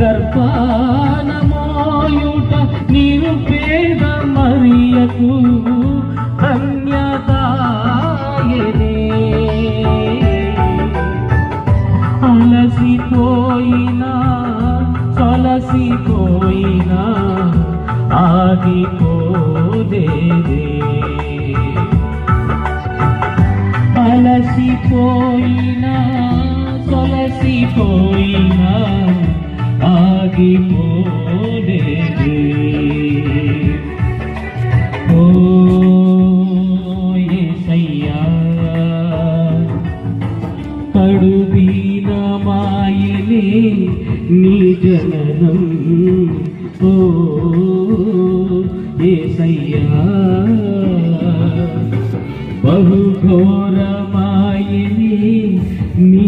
గర్భాన మోయుట నిరుపేద మరియకు ధన్యదాయనే. అలసిపోయినా సొలసిపోయినా ఆగిపోలేదే. అలసిపోయినా సొలసిపోయినా ఆగిపోలేదే. ఓ యేసయ్యా కడువీన మాయనే నీ జననం. ఓ యేసయ్యా బహుఘోరమాయనే నీ